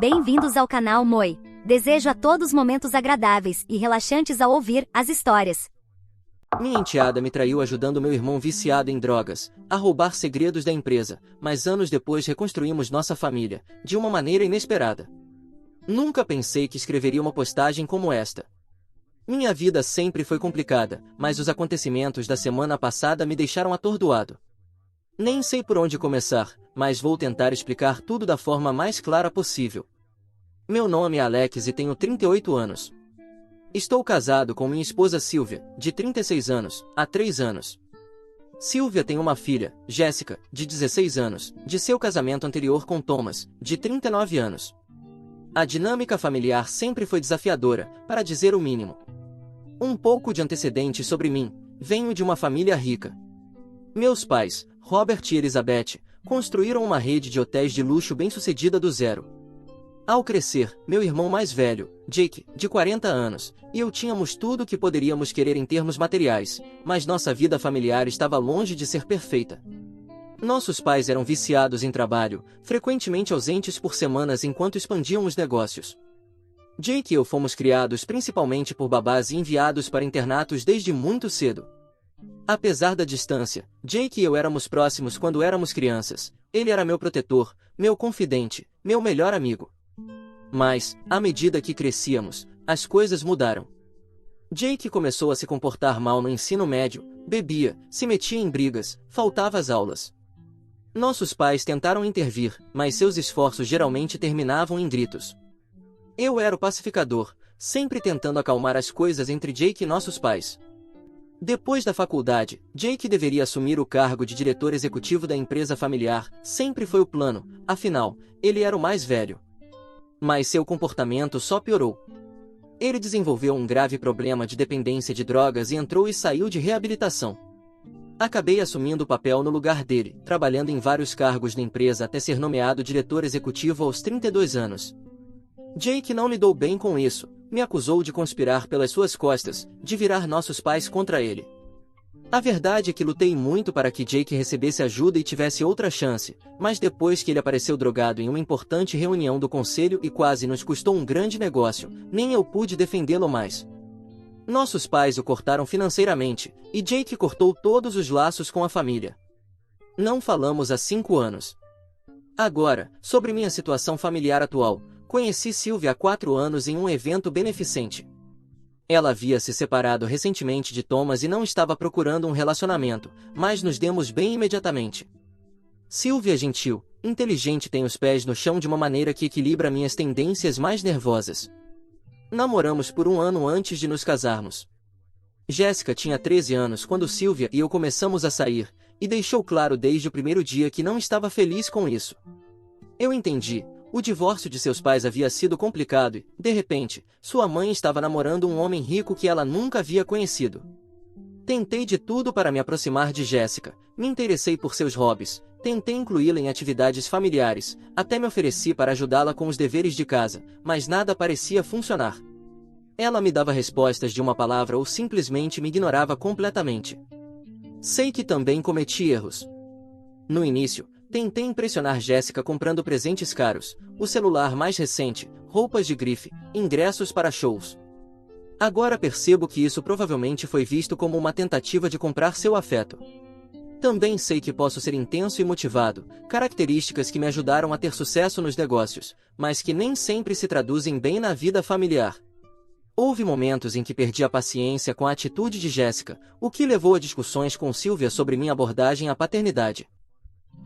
Bem-vindos ao canal Moi. Desejo a todos momentos agradáveis e relaxantes ao ouvir as histórias. Minha enteada me traiu ajudando meu irmão viciado em drogas a roubar segredos da empresa, mas anos depois reconstruímos nossa família, de uma maneira inesperada. Nunca pensei que escreveria uma postagem como esta. Minha vida sempre foi complicada, mas os acontecimentos da semana passada me deixaram atordoado. Nem sei por onde começar, mas vou tentar explicar tudo da forma mais clara possível. Meu nome é Alex e tenho 38 anos. Estou casado com minha esposa Silvia, de 36 anos, há 3 anos. Silvia tem uma filha, Jéssica, de 16 anos, de seu casamento anterior com Thomas, de 39 anos. A dinâmica familiar sempre foi desafiadora, para dizer o mínimo. Um pouco de antecedentes sobre mim: venho de uma família rica. Meus pais, Robert e Elizabeth, construíram uma rede de hotéis de luxo bem-sucedida do zero. Ao crescer, meu irmão mais velho, Jake, de 40 anos, e eu tínhamos tudo o que poderíamos querer em termos materiais, mas nossa vida familiar estava longe de ser perfeita. Nossos pais eram viciados em trabalho, frequentemente ausentes por semanas enquanto expandiam os negócios. Jake e eu fomos criados principalmente por babás e enviados para internatos desde muito cedo. Apesar da distância, Jake e eu éramos próximos quando éramos crianças. Ele era meu protetor, meu confidente, meu melhor amigo. Mas, à medida que crescíamos, as coisas mudaram. Jake começou a se comportar mal no ensino médio, bebia, se metia em brigas, faltava às aulas. Nossos pais tentaram intervir, mas seus esforços geralmente terminavam em gritos. Eu era o pacificador, sempre tentando acalmar as coisas entre Jake e nossos pais. Depois da faculdade, Jake deveria assumir o cargo de diretor executivo da empresa familiar, sempre foi o plano, afinal, ele era o mais velho. Mas seu comportamento só piorou. Ele desenvolveu um grave problema de dependência de drogas e entrou e saiu de reabilitação. Acabei assumindo o papel no lugar dele, trabalhando em vários cargos na empresa até ser nomeado diretor executivo aos 32 anos. Jake não lidou bem com isso, me acusou de conspirar pelas suas costas, de virar nossos pais contra ele. A verdade é que lutei muito para que Jake recebesse ajuda e tivesse outra chance, mas depois que ele apareceu drogado em uma importante reunião do conselho e quase nos custou um grande negócio, nem eu pude defendê-lo mais. Nossos pais o cortaram financeiramente, e Jake cortou todos os laços com a família. Não falamos há 5 anos. Agora, sobre minha situação familiar atual, conheci Silvia há 4 anos em um evento beneficente. Ela havia se separado recentemente de Thomas e não estava procurando um relacionamento, mas nos demos bem imediatamente. Silvia é gentil, inteligente e tem os pés no chão de uma maneira que equilibra minhas tendências mais nervosas. Namoramos por 1 ano antes de nos casarmos. Jéssica tinha 13 anos quando Silvia e eu começamos a sair, e deixou claro desde o primeiro dia que não estava feliz com isso. Eu entendi. O divórcio de seus pais havia sido complicado e, de repente, sua mãe estava namorando um homem rico que ela nunca havia conhecido. Tentei de tudo para me aproximar de Jéssica, me interessei por seus hobbies, tentei incluí-la em atividades familiares, até me ofereci para ajudá-la com os deveres de casa, mas nada parecia funcionar. Ela me dava respostas de uma palavra ou simplesmente me ignorava completamente. Sei que também cometi erros. No início, tentei impressionar Jéssica comprando presentes caros, o celular mais recente, roupas de grife, ingressos para shows. Agora percebo que isso provavelmente foi visto como uma tentativa de comprar seu afeto. Também sei que posso ser intenso e motivado, características que me ajudaram a ter sucesso nos negócios, mas que nem sempre se traduzem bem na vida familiar. Houve momentos em que perdi a paciência com a atitude de Jéssica, o que levou a discussões com Silvia sobre minha abordagem à paternidade.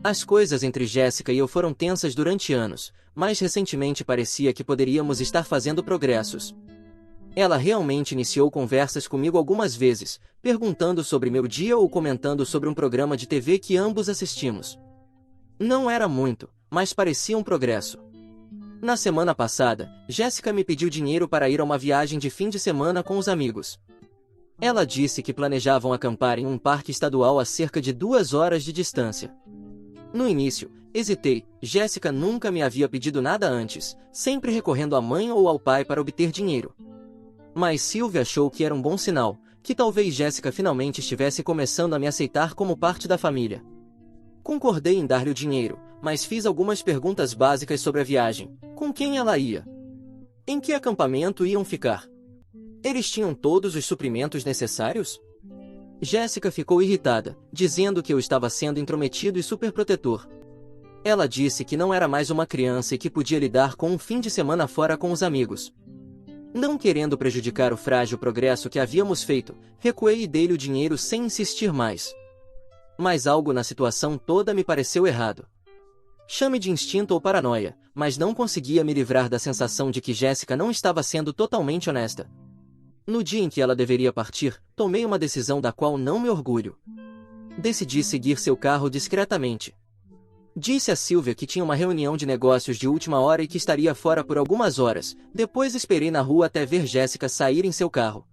As coisas entre Jéssica e eu foram tensas durante anos, mas recentemente parecia que poderíamos estar fazendo progressos. Ela realmente iniciou conversas comigo algumas vezes, perguntando sobre meu dia ou comentando sobre um programa de TV que ambos assistimos. Não era muito, mas parecia um progresso. Na semana passada, Jéssica me pediu dinheiro para ir a uma viagem de fim de semana com os amigos. Ela disse que planejavam acampar em um parque estadual a cerca de 2 horas de distância. No início, hesitei. Jéssica nunca me havia pedido nada antes, sempre recorrendo à mãe ou ao pai para obter dinheiro. Mas Silvia achou que era um bom sinal, que talvez Jéssica finalmente estivesse começando a me aceitar como parte da família. Concordei em dar-lhe o dinheiro, mas fiz algumas perguntas básicas sobre a viagem. Com quem ela ia? Em que acampamento iam ficar? Eles tinham todos os suprimentos necessários? Jéssica ficou irritada, dizendo que eu estava sendo intrometido e superprotetor. Ela disse que não era mais uma criança e que podia lidar com um fim de semana fora com os amigos. Não querendo prejudicar o frágil progresso que havíamos feito, recuei e dei-lhe o dinheiro sem insistir mais. Mas algo na situação toda me pareceu errado. Chame de instinto ou paranoia, mas não conseguia me livrar da sensação de que Jéssica não estava sendo totalmente honesta. No dia em que ela deveria partir, tomei uma decisão da qual não me orgulho. Decidi seguir seu carro discretamente. Disse a Sylvia que tinha uma reunião de negócios de última hora e que estaria fora por algumas horas. Depois esperei na rua até ver Jéssica sair em seu carro.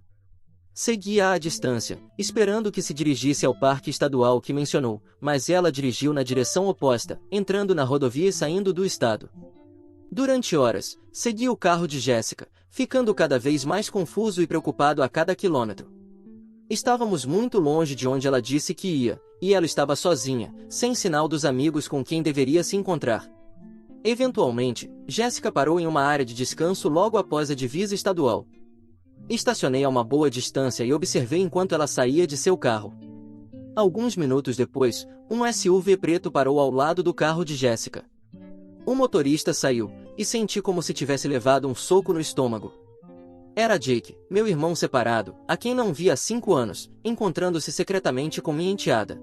Segui-a à distância, esperando que se dirigisse ao parque estadual que mencionou, mas ela dirigiu na direção oposta, entrando na rodovia e saindo do estado. Durante horas, segui o carro de Jéssica, ficando cada vez mais confuso e preocupado a cada quilômetro. Estávamos muito longe de onde ela disse que ia, e ela estava sozinha, sem sinal dos amigos com quem deveria se encontrar. Eventualmente, Jéssica parou em uma área de descanso logo após a divisa estadual. Estacionei a uma boa distância e observei enquanto ela saía de seu carro. Alguns minutos depois, um SUV preto parou ao lado do carro de Jéssica. O motorista saiu, e senti como se tivesse levado um soco no estômago. Era Jake, meu irmão separado, a quem não via há 5 anos, encontrando-se secretamente com minha enteada.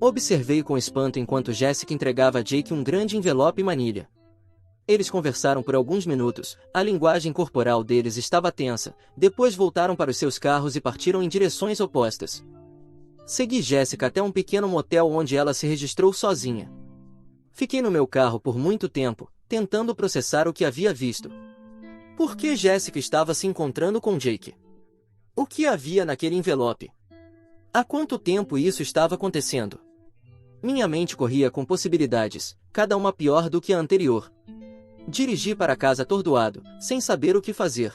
Observei com espanto enquanto Jéssica entregava a Jake um grande envelope e manilha. Eles conversaram por alguns minutos, a linguagem corporal deles estava tensa, depois voltaram para os seus carros e partiram em direções opostas. Segui Jéssica até um pequeno motel onde ela se registrou sozinha. Fiquei no meu carro por muito tempo, tentando processar o que havia visto. Por que Jéssica estava se encontrando com Jake? O que havia naquele envelope? Há quanto tempo isso estava acontecendo? Minha mente corria com possibilidades, cada uma pior do que a anterior. Dirigi para casa atordoado, sem saber o que fazer.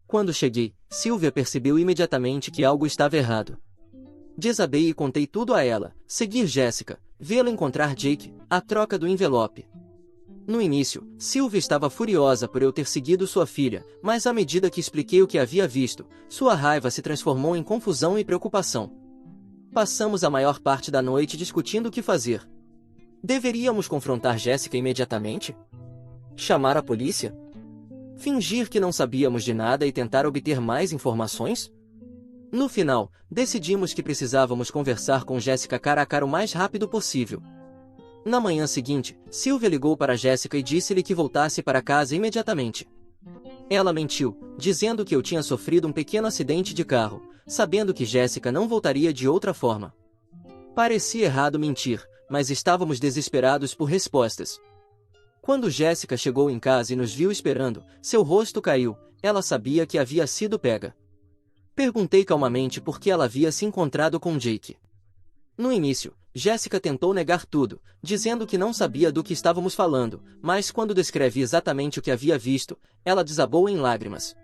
Quando cheguei, Sylvia percebeu imediatamente que algo estava errado. Desabei e contei tudo a ela, seguir Jéssica, vê-la encontrar Jake, a troca do envelope. No início, Sylvia estava furiosa por eu ter seguido sua filha, mas à medida que expliquei o que havia visto, sua raiva se transformou em confusão e preocupação. Passamos a maior parte da noite discutindo o que fazer. Deveríamos confrontar Jéssica imediatamente? Chamar a polícia? Fingir que não sabíamos de nada e tentar obter mais informações? No final, decidimos que precisávamos conversar com Jéssica cara a cara o mais rápido possível. Na manhã seguinte, Sylvia ligou para Jéssica e disse-lhe que voltasse para casa imediatamente. Ela mentiu, dizendo que eu tinha sofrido um pequeno acidente de carro, sabendo que Jéssica não voltaria de outra forma. Parecia errado mentir, mas estávamos desesperados por respostas. Quando Jéssica chegou em casa e nos viu esperando, seu rosto caiu, ela sabia que havia sido pega. Perguntei calmamente por que ela havia se encontrado com Jake. No início, Jéssica tentou negar tudo, dizendo que não sabia do que estávamos falando, mas quando descrevi exatamente o que havia visto, ela desabou em lágrimas.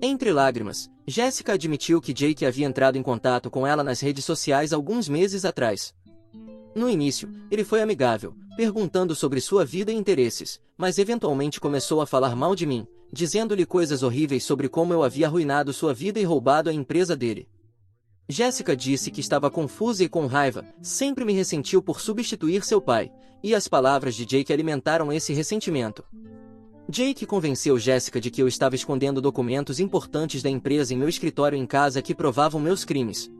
Entre lágrimas, Jéssica admitiu que Jake havia entrado em contato com ela nas redes sociais alguns meses atrás. No início, ele foi amigável, perguntando sobre sua vida e interesses, mas eventualmente começou a falar mal de mim, dizendo-lhe coisas horríveis sobre como eu havia arruinado sua vida e roubado a empresa dele. Jéssica disse que estava confusa e com raiva, sempre me ressentiu por substituir seu pai, e as palavras de Jake alimentaram esse ressentimento. Jake convenceu Jéssica de que eu estava escondendo documentos importantes da empresa em meu escritório em casa que provavam meus crimes.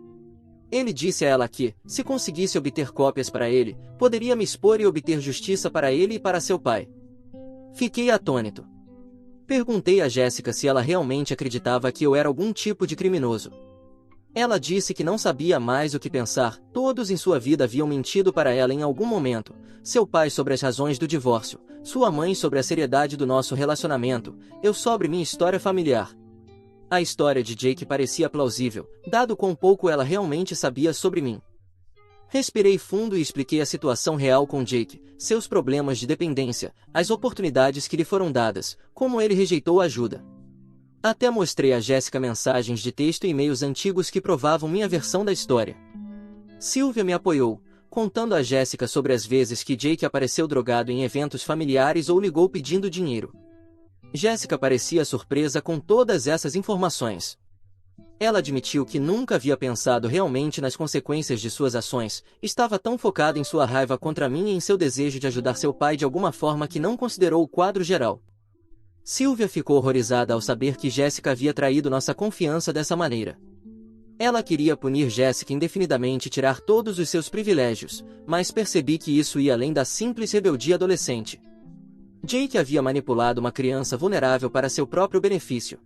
Ele disse a ela que, se conseguisse obter cópias para ele, poderia me expor e obter justiça para ele e para seu pai. Fiquei atônito. Perguntei a Jéssica se ela realmente acreditava que eu era algum tipo de criminoso. Ela disse que não sabia mais o que pensar, todos em sua vida haviam mentido para ela em algum momento, seu pai sobre as razões do divórcio, sua mãe sobre a seriedade do nosso relacionamento, eu sobre minha história familiar. A história de Jake parecia plausível, dado quão pouco ela realmente sabia sobre mim. Respirei fundo e expliquei a situação real com Jake, seus problemas de dependência, as oportunidades que lhe foram dadas, como ele rejeitou ajuda. Até mostrei a Jéssica mensagens de texto e e-mails antigos que provavam minha versão da história. Sylvia me apoiou, contando a Jéssica sobre as vezes que Jake apareceu drogado em eventos familiares ou ligou pedindo dinheiro. Jéssica parecia surpresa com todas essas informações. Ela admitiu que nunca havia pensado realmente nas consequências de suas ações, estava tão focada em sua raiva contra mim e em seu desejo de ajudar seu pai de alguma forma que não considerou o quadro geral. Sylvia ficou horrorizada ao saber que Jéssica havia traído nossa confiança dessa maneira. Ela queria punir Jéssica indefinidamente e tirar todos os seus privilégios, mas percebi que isso ia além da simples rebeldia adolescente. Jake havia manipulado uma criança vulnerável para seu próprio benefício.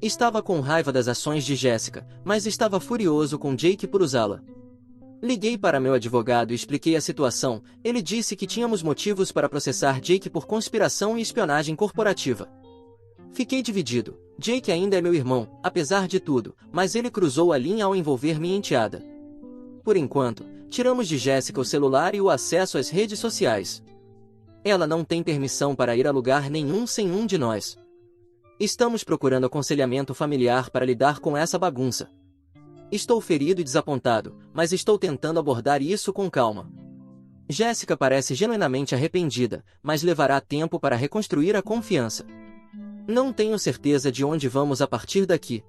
Estava com raiva das ações de Jéssica, mas estava furioso com Jake por usá-la. Liguei para meu advogado e expliquei a situação. Ele disse que tínhamos motivos para processar Jake por conspiração e espionagem corporativa. Fiquei dividido. Jake ainda é meu irmão, apesar de tudo, mas ele cruzou a linha ao envolver minha enteada. Por enquanto, tiramos de Jéssica o celular e o acesso às redes sociais. Ela não tem permissão para ir a lugar nenhum sem um de nós. Estamos procurando aconselhamento familiar para lidar com essa bagunça. Estou ferido e desapontado, mas estou tentando abordar isso com calma. Jéssica parece genuinamente arrependida, mas levará tempo para reconstruir a confiança. Não tenho certeza de onde vamos a partir daqui.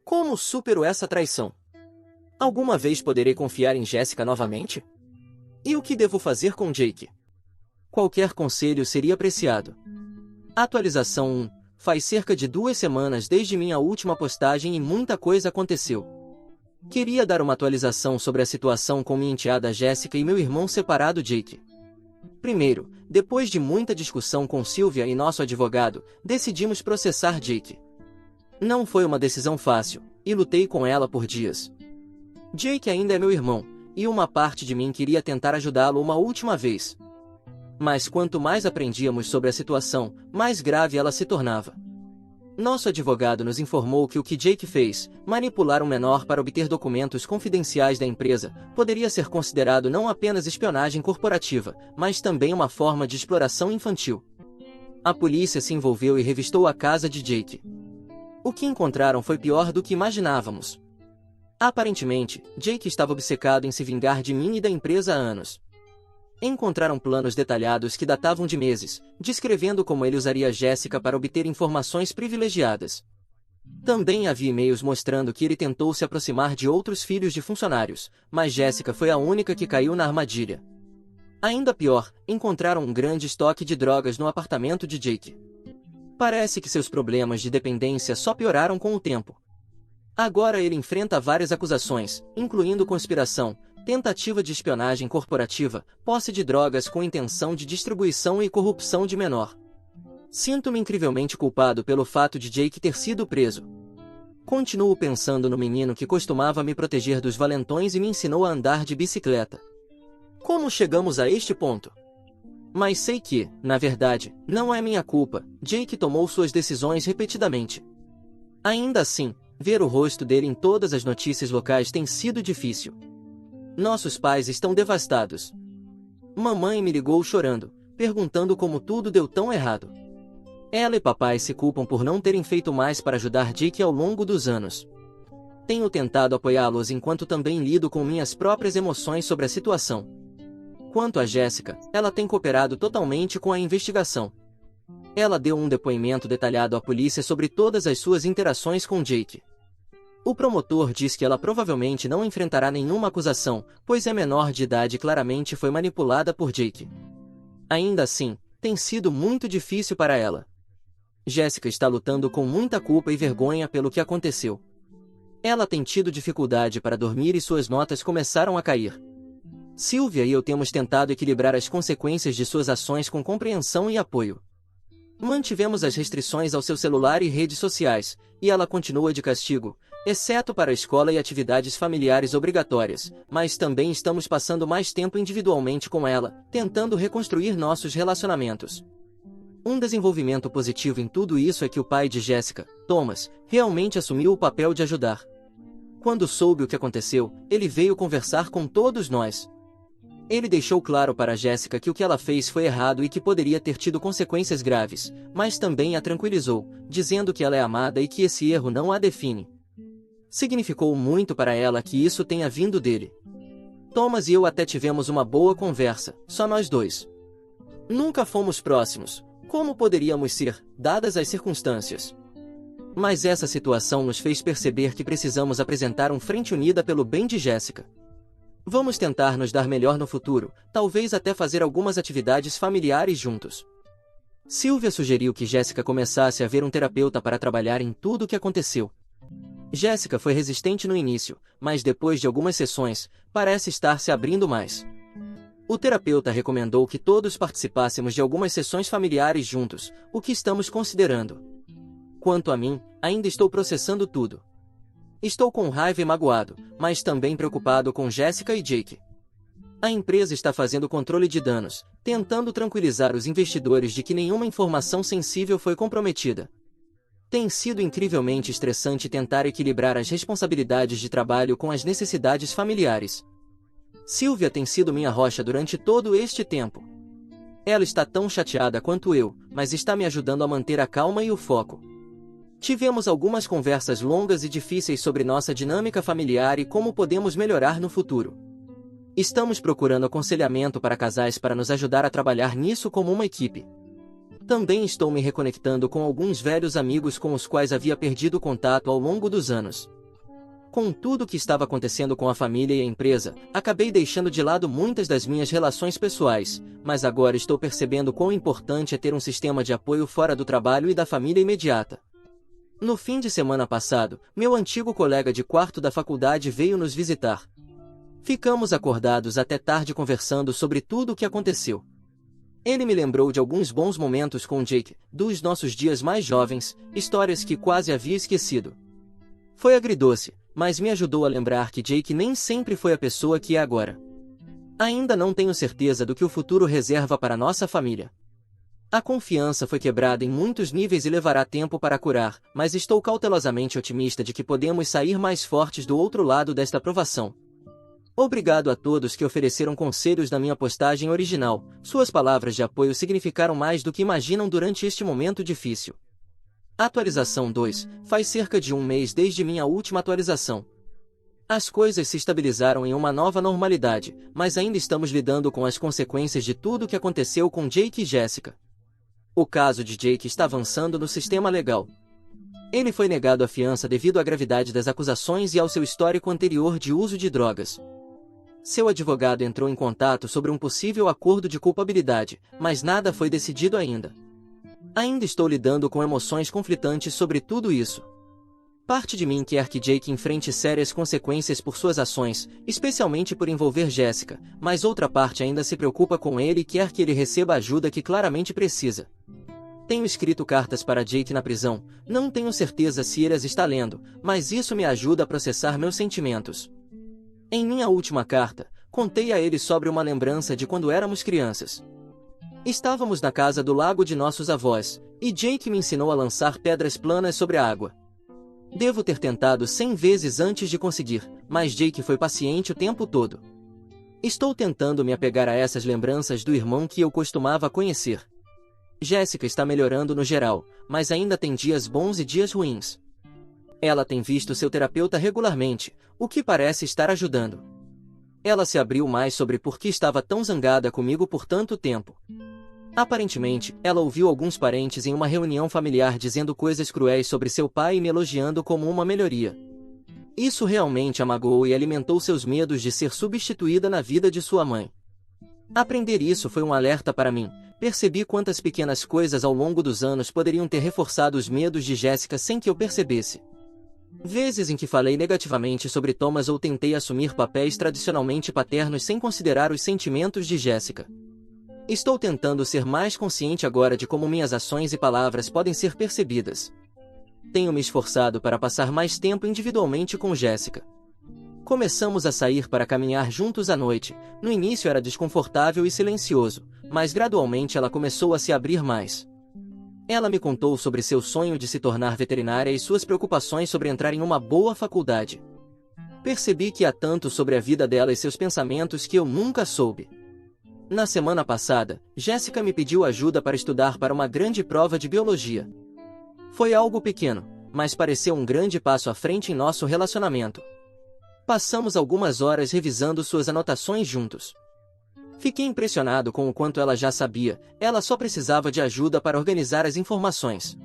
Como supero essa traição? Alguma vez poderei confiar em Jéssica novamente? E o que devo fazer com Jake? Qualquer conselho seria apreciado. Atualização 1. Faz cerca de 2 semanas desde minha última postagem e muita coisa aconteceu. Queria dar uma atualização sobre a situação com minha enteada Jéssica e meu irmão separado Jake. Primeiro, depois de muita discussão com Sylvia e nosso advogado, decidimos processar Jake. Não foi uma decisão fácil, e lutei com ela por dias. Jake ainda é meu irmão, e uma parte de mim queria tentar ajudá-lo uma última vez. Mas quanto mais aprendíamos sobre a situação, mais grave ela se tornava. Nosso advogado nos informou que o que Jake fez, manipular um menor para obter documentos confidenciais da empresa, poderia ser considerado não apenas espionagem corporativa, mas também uma forma de exploração infantil. A polícia se envolveu e revistou a casa de Jake. O que encontraram foi pior do que imaginávamos. Aparentemente, Jake estava obcecado em se vingar de mim e da empresa há anos. Encontraram planos detalhados que datavam de meses, descrevendo como ele usaria Jéssica para obter informações privilegiadas. Também havia e-mails mostrando que ele tentou se aproximar de outros filhos de funcionários, mas Jéssica foi a única que caiu na armadilha. Ainda pior, encontraram um grande estoque de drogas no apartamento de Jake. Parece que seus problemas de dependência só pioraram com o tempo. Agora ele enfrenta várias acusações, incluindo conspiração, tentativa de espionagem corporativa, posse de drogas com intenção de distribuição e corrupção de menor. Sinto-me incrivelmente culpado pelo fato de Jake ter sido preso. Continuo pensando no menino que costumava me proteger dos valentões e me ensinou a andar de bicicleta. Como chegamos a este ponto? Mas sei que, na verdade, não é minha culpa. Jake tomou suas decisões repetidamente. Ainda assim, ver o rosto dele em todas as notícias locais tem sido difícil. Nossos pais estão devastados. Mamãe me ligou chorando, perguntando como tudo deu tão errado. Ela e papai se culpam por não terem feito mais para ajudar Jake ao longo dos anos. Tenho tentado apoiá-los enquanto também lido com minhas próprias emoções sobre a situação. Quanto a Jéssica, ela tem cooperado totalmente com a investigação. Ela deu um depoimento detalhado à polícia sobre todas as suas interações com Jake. O promotor diz que ela provavelmente não enfrentará nenhuma acusação, pois é menor de idade e claramente foi manipulada por Jake. Ainda assim, tem sido muito difícil para ela. Jéssica está lutando com muita culpa e vergonha pelo que aconteceu. Ela tem tido dificuldade para dormir e suas notas começaram a cair. Sylvia e eu temos tentado equilibrar as consequências de suas ações com compreensão e apoio. Mantivemos as restrições ao seu celular e redes sociais, e ela continua de castigo, exceto para a escola e atividades familiares obrigatórias, mas também estamos passando mais tempo individualmente com ela, tentando reconstruir nossos relacionamentos. Um desenvolvimento positivo em tudo isso é que o pai de Jéssica, Thomas, realmente assumiu o papel de ajudar. Quando soube o que aconteceu, ele veio conversar com todos nós. Ele deixou claro para Jéssica que o que ela fez foi errado e que poderia ter tido consequências graves, mas também a tranquilizou, dizendo que ela é amada e que esse erro não a define. Significou muito para ela que isso tenha vindo dele. Thomas e eu até tivemos uma boa conversa, só nós dois. Nunca fomos próximos, como poderíamos ser, dadas as circunstâncias? Mas essa situação nos fez perceber que precisamos apresentar uma frente unida pelo bem de Jéssica. Vamos tentar nos dar melhor no futuro, talvez até fazer algumas atividades familiares juntos. Sylvia sugeriu que Jéssica começasse a ver um terapeuta para trabalhar em tudo o que aconteceu. Jéssica foi resistente no início, mas depois de algumas sessões, parece estar se abrindo mais. O terapeuta recomendou que todos participássemos de algumas sessões familiares juntos, o que estamos considerando. Quanto a mim, ainda estou processando tudo. Estou com raiva e magoado, mas também preocupado com Jéssica e Jake. A empresa está fazendo controle de danos, tentando tranquilizar os investidores de que nenhuma informação sensível foi comprometida. Tem sido incrivelmente estressante tentar equilibrar as responsabilidades de trabalho com as necessidades familiares. Sylvia tem sido minha rocha durante todo este tempo. Ela está tão chateada quanto eu, mas está me ajudando a manter a calma e o foco. Tivemos algumas conversas longas e difíceis sobre nossa dinâmica familiar e como podemos melhorar no futuro. Estamos procurando aconselhamento para casais para nos ajudar a trabalhar nisso como uma equipe. Também estou me reconectando com alguns velhos amigos com os quais havia perdido contato ao longo dos anos. Com tudo o que estava acontecendo com a família e a empresa, acabei deixando de lado muitas das minhas relações pessoais, mas agora estou percebendo quão importante é ter um sistema de apoio fora do trabalho e da família imediata. No fim de semana passado, meu antigo colega de quarto da faculdade veio nos visitar. Ficamos acordados até tarde conversando sobre tudo o que aconteceu. Ele me lembrou de alguns bons momentos com Jake, dos nossos dias mais jovens, histórias que quase havia esquecido. Foi agridoce, mas me ajudou a lembrar que Jake nem sempre foi a pessoa que é agora. Ainda não tenho certeza do que o futuro reserva para nossa família. A confiança foi quebrada em muitos níveis e levará tempo para curar, mas estou cautelosamente otimista de que podemos sair mais fortes do outro lado desta provação. Obrigado a todos que ofereceram conselhos na minha postagem original. Suas palavras de apoio significaram mais do que imaginam durante este momento difícil. Atualização 2. Faz cerca de um mês desde minha última atualização. As coisas se estabilizaram em uma nova normalidade, mas ainda estamos lidando com as consequências de tudo o que aconteceu com Jake e Jéssica. O caso de Jake está avançando no sistema legal. Ele foi negado a fiança devido à gravidade das acusações e ao seu histórico anterior de uso de drogas. Seu advogado entrou em contato sobre um possível acordo de culpabilidade, mas nada foi decidido ainda. Ainda estou lidando com emoções conflitantes sobre tudo isso. Parte de mim quer que Jake enfrente sérias consequências por suas ações, especialmente por envolver Jéssica, mas outra parte ainda se preocupa com ele e quer que ele receba a ajuda que claramente precisa. Tenho escrito cartas para Jake na prisão, não tenho certeza se ele as está lendo, mas isso me ajuda a processar meus sentimentos. Em minha última carta, contei a ele sobre uma lembrança de quando éramos crianças. Estávamos na casa do lago de nossos avós, e Jake me ensinou a lançar pedras planas sobre a água. Devo ter tentado 100 vezes antes de conseguir, mas Jake foi paciente o tempo todo. Estou tentando me apegar a essas lembranças do irmão que eu costumava conhecer. Jéssica está melhorando no geral, mas ainda tem dias bons e dias ruins. Ela tem visto seu terapeuta regularmente, o que parece estar ajudando. Ela se abriu mais sobre por que estava tão zangada comigo por tanto tempo. Aparentemente, ela ouviu alguns parentes em uma reunião familiar dizendo coisas cruéis sobre seu pai e me elogiando como uma melhoria. Isso realmente a magoou e alimentou seus medos de ser substituída na vida de sua mãe. Aprender isso foi um alerta para mim. Percebi quantas pequenas coisas ao longo dos anos poderiam ter reforçado os medos de Jéssica sem que eu percebesse. Vezes em que falei negativamente sobre Thomas ou tentei assumir papéis tradicionalmente paternos sem considerar os sentimentos de Jéssica. Estou tentando ser mais consciente agora de como minhas ações e palavras podem ser percebidas. Tenho me esforçado para passar mais tempo individualmente com Jéssica. Começamos a sair para caminhar juntos à noite. No início era desconfortável e silencioso, mas gradualmente ela começou a se abrir mais. Ela me contou sobre seu sonho de se tornar veterinária e suas preocupações sobre entrar em uma boa faculdade. Percebi que há tanto sobre a vida dela e seus pensamentos que eu nunca soube. Na semana passada, Jéssica me pediu ajuda para estudar para uma grande prova de biologia. Foi algo pequeno, mas pareceu um grande passo à frente em nosso relacionamento. Passamos algumas horas revisando suas anotações juntos. Fiquei impressionado com o quanto ela já sabia, ela só precisava de ajuda para organizar as informações.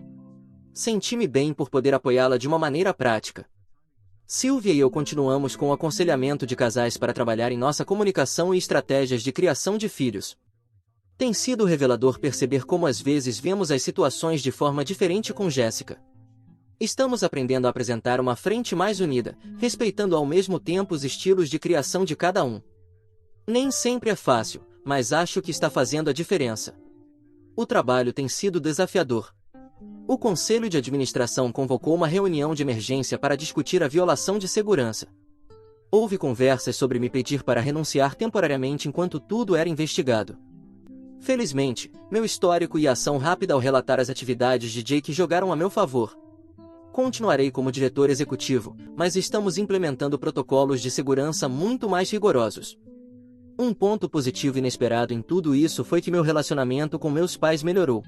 Senti-me bem por poder apoiá-la de uma maneira prática. Sylvia e eu continuamos com o aconselhamento de casais para trabalhar em nossa comunicação e estratégias de criação de filhos. Tem sido revelador perceber como às vezes vemos as situações de forma diferente com Jéssica. Estamos aprendendo a apresentar uma frente mais unida, respeitando ao mesmo tempo os estilos de criação de cada um. Nem sempre é fácil, mas acho que está fazendo a diferença. O trabalho tem sido desafiador. O Conselho de Administração convocou uma reunião de emergência para discutir a violação de segurança. Houve conversas sobre me pedir para renunciar temporariamente enquanto tudo era investigado. Felizmente, meu histórico e ação rápida ao relatar as atividades de Jake jogaram a meu favor. Continuarei como diretor executivo, mas estamos implementando protocolos de segurança muito mais rigorosos. Um ponto positivo inesperado em tudo isso foi que meu relacionamento com meus pais melhorou.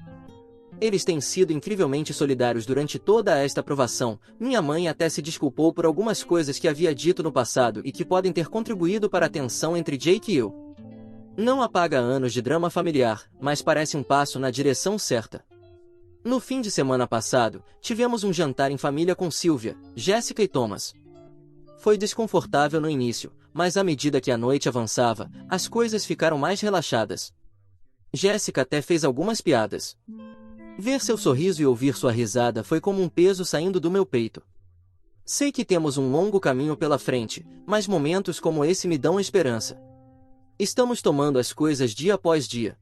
Eles têm sido incrivelmente solidários durante toda esta aprovação. Minha mãe até se desculpou por algumas coisas que havia dito no passado e que podem ter contribuído para a tensão entre Jake e eu. Não apaga anos de drama familiar, mas parece um passo na direção certa. No fim de semana passado, tivemos um jantar em família com Sylvia, Jéssica e Thomas. Foi desconfortável no início, mas à medida que a noite avançava, as coisas ficaram mais relaxadas. Jéssica até fez algumas piadas. Ver seu sorriso e ouvir sua risada foi como um peso saindo do meu peito. Sei que temos um longo caminho pela frente, mas momentos como esse me dão esperança. Estamos tomando as coisas dia após dia.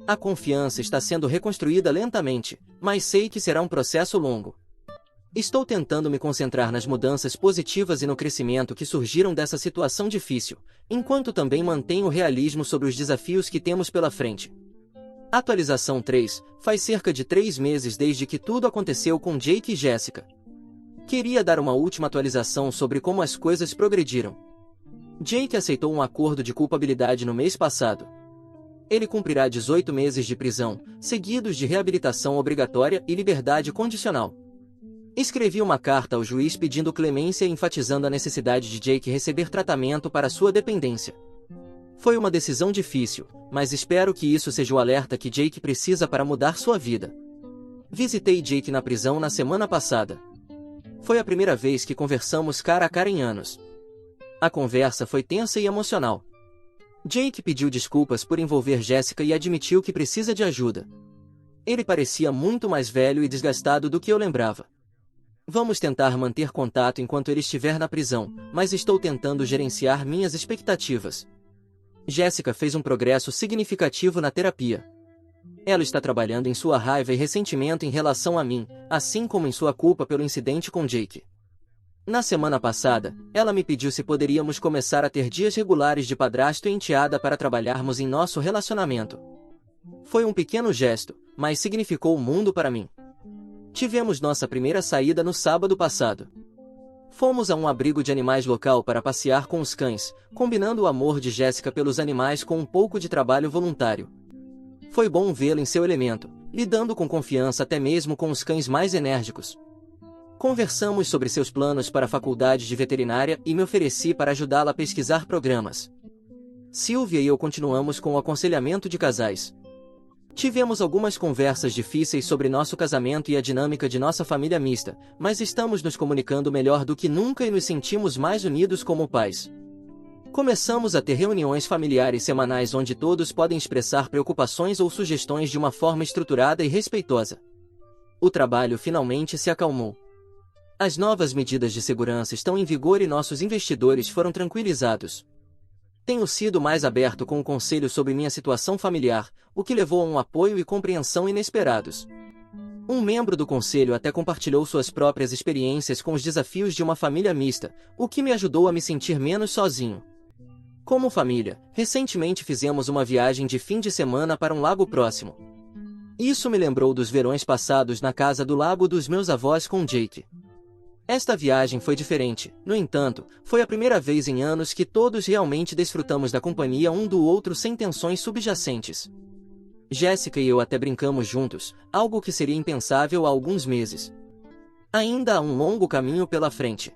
A confiança está sendo reconstruída lentamente, mas sei que será um processo longo. Estou tentando me concentrar nas mudanças positivas e no crescimento que surgiram dessa situação difícil, enquanto também mantenho o realismo sobre os desafios que temos pela frente. Atualização 3. Faz cerca de 3 meses desde que tudo aconteceu com Jake e Jéssica. Queria dar uma última atualização sobre como as coisas progrediram. Jake aceitou um acordo de culpabilidade no mês passado. Ele cumprirá 18 meses de prisão, seguidos de reabilitação obrigatória e liberdade condicional. Escrevi uma carta ao juiz pedindo clemência e enfatizando a necessidade de Jake receber tratamento para sua dependência. Foi uma decisão difícil, mas espero que isso seja o alerta que Jake precisa para mudar sua vida. Visitei Jake na prisão na semana passada. Foi a primeira vez que conversamos cara a cara em anos. A conversa foi tensa e emocional. Jake pediu desculpas por envolver Jéssica e admitiu que precisa de ajuda. Ele parecia muito mais velho e desgastado do que eu lembrava. Vamos tentar manter contato enquanto ele estiver na prisão, mas estou tentando gerenciar minhas expectativas. Jéssica fez um progresso significativo na terapia. Ela está trabalhando em sua raiva e ressentimento em relação a mim, assim como em sua culpa pelo incidente com Jake. Na semana passada, ela me pediu se poderíamos começar a ter dias regulares de padrasto e enteada para trabalharmos em nosso relacionamento. Foi um pequeno gesto, mas significou o mundo para mim. Tivemos nossa primeira saída no sábado passado. Fomos a um abrigo de animais local para passear com os cães, combinando o amor de Jéssica pelos animais com um pouco de trabalho voluntário. Foi bom vê-la em seu elemento, lidando com confiança até mesmo com os cães mais enérgicos. Conversamos sobre seus planos para a faculdade de veterinária e me ofereci para ajudá-la a pesquisar programas. Sylvia e eu continuamos com o aconselhamento de casais. Tivemos algumas conversas difíceis sobre nosso casamento e a dinâmica de nossa família mista, mas estamos nos comunicando melhor do que nunca e nos sentimos mais unidos como pais. Começamos a ter reuniões familiares semanais onde todos podem expressar preocupações ou sugestões de uma forma estruturada e respeitosa. O trabalho finalmente se acalmou. As novas medidas de segurança estão em vigor e nossos investidores foram tranquilizados. Tenho sido mais aberto com o conselho sobre minha situação familiar, o que levou a um apoio e compreensão inesperados. Um membro do conselho até compartilhou suas próprias experiências com os desafios de uma família mista, o que me ajudou a me sentir menos sozinho. Como família, recentemente fizemos uma viagem de fim de semana para um lago próximo. Isso me lembrou dos verões passados na casa do lago dos meus avós com Jake. Esta viagem foi diferente, no entanto, foi a primeira vez em anos que todos realmente desfrutamos da companhia um do outro sem tensões subjacentes. Jéssica e eu até brincamos juntos, algo que seria impensável há alguns meses. Ainda há um longo caminho pela frente.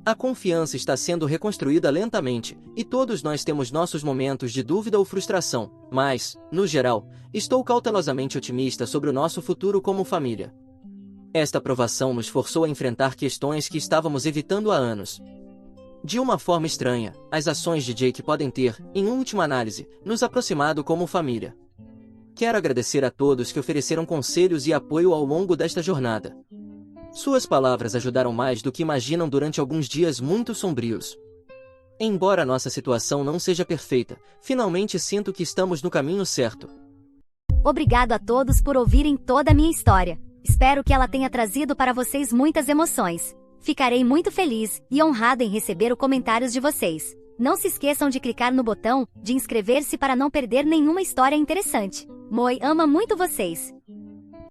A confiança está sendo reconstruída lentamente, e todos nós temos nossos momentos de dúvida ou frustração, mas, no geral, estou cautelosamente otimista sobre o nosso futuro como família. Esta provação nos forçou a enfrentar questões que estávamos evitando há anos. De uma forma estranha, as ações de Jake podem ter, em última análise, nos aproximado como família. Quero agradecer a todos que ofereceram conselhos e apoio ao longo desta jornada. Suas palavras ajudaram mais do que imaginam durante alguns dias muito sombrios. Embora nossa situação não seja perfeita, finalmente sinto que estamos no caminho certo. Obrigado a todos por ouvirem toda a minha história. Espero que ela tenha trazido para vocês muitas emoções. Ficarei muito feliz e honrada em receber os comentários de vocês. Não se esqueçam de clicar no botão de inscrever-se para não perder nenhuma história interessante. Moi ama muito vocês.